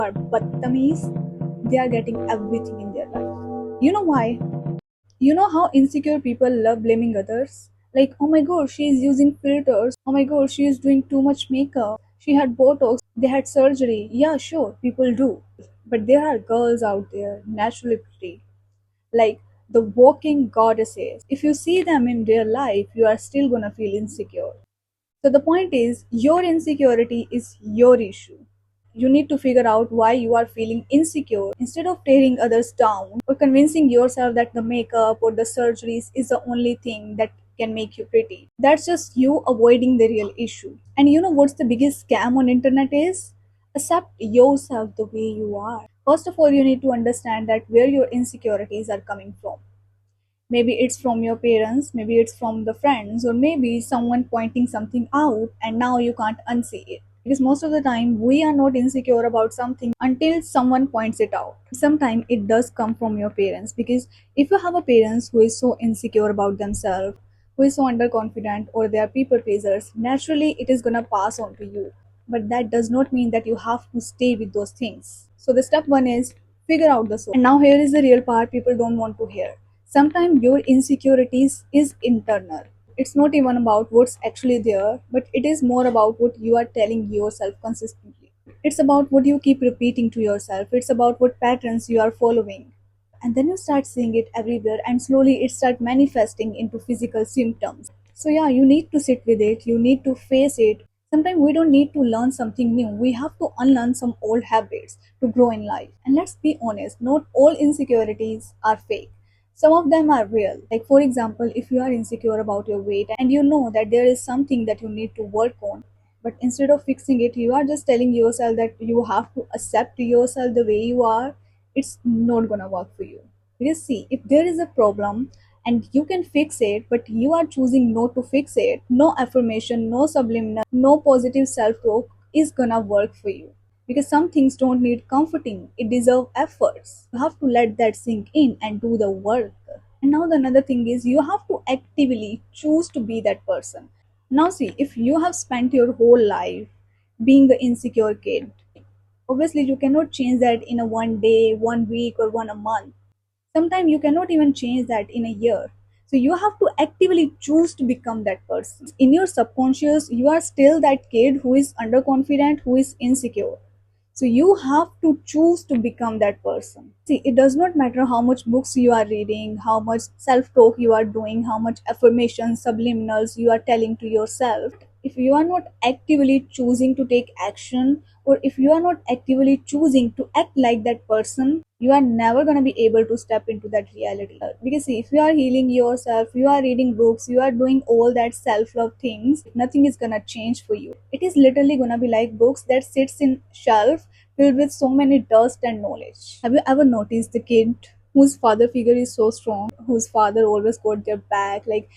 are badtameez, they are getting everything in their life. You know why? You know how insecure people love blaming others? Like, oh my god, she is using filters. Oh my god, she is doing too much makeup. She had Botox. They had surgery. Yeah, sure, people do. But there are girls out there, naturally pretty. Like the walking goddesses. If you see them in real life, you are still gonna feel insecure. So the point is, your insecurity is your issue. You need to figure out why you are feeling insecure instead of tearing others down or convincing yourself that the makeup or the surgeries is the only thing that can make you pretty. That's just you avoiding the real issue. And you know what's the biggest scam on internet is? Accept yourself the way you are. First of all, you need to understand that where your insecurities are coming from. Maybe it's from your parents, maybe it's from the friends, or maybe someone pointing something out and now you can't unsee it. Because most of the time we are not insecure about something until someone points it out. Sometimes it does come from your parents, because if you have a parents who is so insecure about themselves, who is so underconfident, or they are people pleasers, naturally it is gonna pass on to you. But that does not mean that you have to stay with those things. So the step one is figure out the source. And now here is the real part people don't want to hear. Sometimes your insecurities is internal. It's not even about what's actually there, but it is more about what you are telling yourself consistently. It's about what you keep repeating to yourself. It's about what patterns you are following. And then you start seeing it everywhere, and slowly it starts manifesting into physical symptoms. So yeah, you need to sit with it, you need to face it. Sometimes we don't need to learn something new, we have to unlearn some old habits to grow in life. And let's be honest, not all insecurities are fake. Some of them are real. Like, for example, if you are insecure about your weight and you know that there is something that you need to work on, but instead of fixing it, you are just telling yourself that you have to accept yourself the way you are, it's not gonna work for you. Because, see, if there is a problem and you can fix it, but you are choosing not to fix it, no affirmation, no subliminal, no positive self talk is gonna work for you, because some things don't need comforting, it deserve efforts. You have to let that sink in and do the work. And now the another thing is, you have to actively choose to be that person. Now see, if you have spent your whole life being the insecure kid, obviously you cannot change that in a one day, one week, or one a month. Sometimes you cannot even change that in a year. So you have to actively choose to become that person. In your subconscious, you are still that kid who is underconfident, who is insecure. So you have to choose to become that person. See, it does not matter how much books you are reading, how much self-talk you are doing, how much affirmations, subliminals you are telling to yourself. If you are not actively choosing to take action, or if you are not actively choosing to act like that person, you are never going to be able to step into that reality. Because see, if you are healing yourself, you are reading books, you are doing all that self-love things, nothing is going to change for you. It is literally going to be like books that sits in shelf filled with so many dust and knowledge. Have you ever noticed the kid whose father figure is so strong, whose father always got their back, like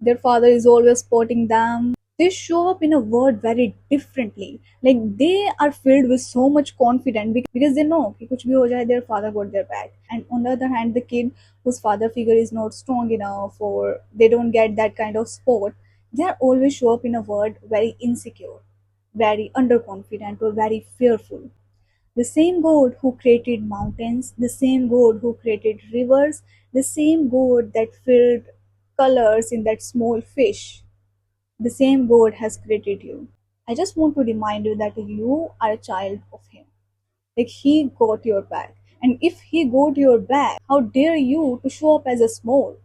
their father is always supporting them? They show up in a world very differently. Like they are filled with so much confidence because they know कि कुछ भी हो जाए, their father got their back. And on the other hand, the kid whose father figure is not strong enough, or they don't get that kind of support, they are always show up in a world very insecure, very underconfident, or very fearful. The same God who created mountains, the same God who created rivers, the same God that filled colors in that small fish, the same God has created you. I just want to remind you that you are a child of Him. Like He got your back. And if He got your back, how dare you to show up as a small?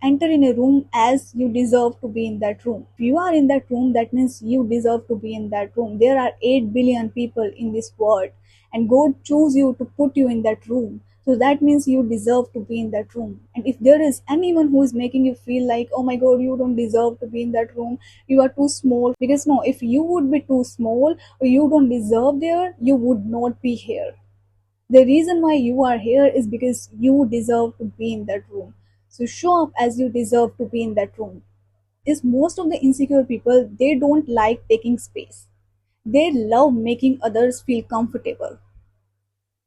Enter in a room as you deserve to be in that room. If you are in that room, that means you deserve to be in that room. There are 8 billion people in this world, and God chose you to put you in that room. So that means you deserve to be in that room. And if there is anyone who is making you feel like, oh my god, you don't deserve to be in that room, you are too small, because no, if you would be too small or you don't deserve there, you would not be here. The reason why you are here is because you deserve to be in that room. So show up as you deserve to be in that room. Is most of the insecure people, they don't like taking space. They love making others feel comfortable.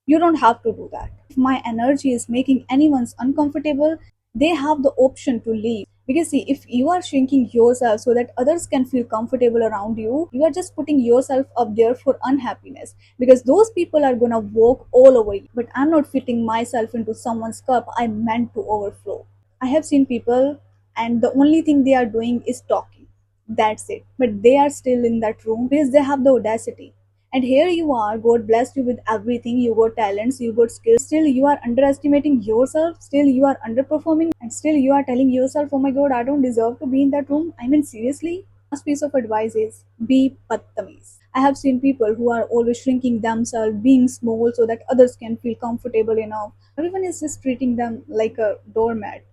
You don't have to do that. If my energy is making anyone's uncomfortable, they have the option to leave. Because see, if you are shrinking yourself so that others can feel comfortable around you, you are just putting yourself up there for unhappiness. Because those people are gonna walk all over you. But I'm not fitting myself into someone's cup I meant to overflow. I have seen people and the only thing they are doing is talking. That's it. But they are still in that room because they have the audacity. And here you are, God blessed you with everything. You got talents, you got skills. Still, you are underestimating yourself. Still, you are underperforming. And still, you are telling yourself, oh my God, I don't deserve to be in that room. I mean, seriously? Last piece of advice is be pattamis. I have seen people who are always shrinking themselves, being small so that others can feel comfortable enough. Everyone is just treating them like a doormat.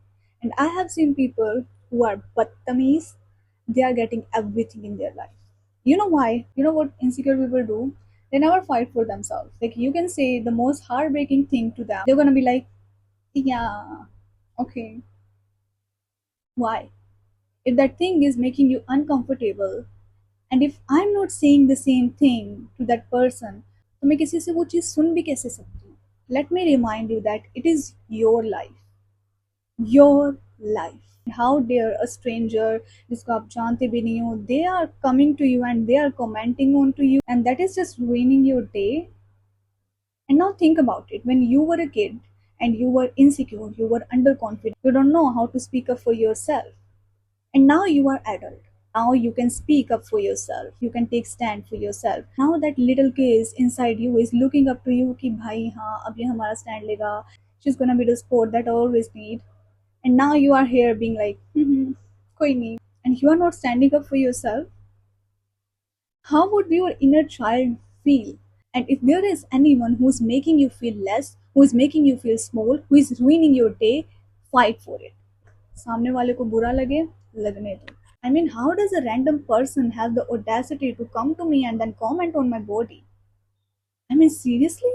And I have seen people who are pattamis, they are getting everything in their life. You know why? You know what insecure people do? They never fight for themselves. Like you can say the most heartbreaking thing to them. They're gonna be like, yeah, okay. Why? If that thing is making you uncomfortable, and if I'm not saying the same thing to that person, तो मैं किसी से वो चीज़ सुन भी कैसे सकती हूँ? Let me remind you that it is your life. Your life. How dare a stranger जिसको आप जानते भी नहीं हो, they are coming to you and they are commenting on to you, and that is just ruining your day. And now think about it. When you were a kid and you were insecure, you were underconfident, you don't know how to speak up for yourself. And now you are adult. Now you can speak up for yourself. You can take stand for yourself. Now that little kid inside you is looking up to you कि भाई हाँ अब ये हमारा stand लेगा. She's gonna be the support that I always need. And now you are here being like, koi nahi. And you are not standing up for yourself. How would your inner child feel? And if there is anyone who is making you feel less, who is making you feel small, who is ruining your day, fight for it. सामने वाले को बुरा लगे, लगने दो. I mean, how does a random person have the audacity to come to me and then comment on my body? I mean, seriously?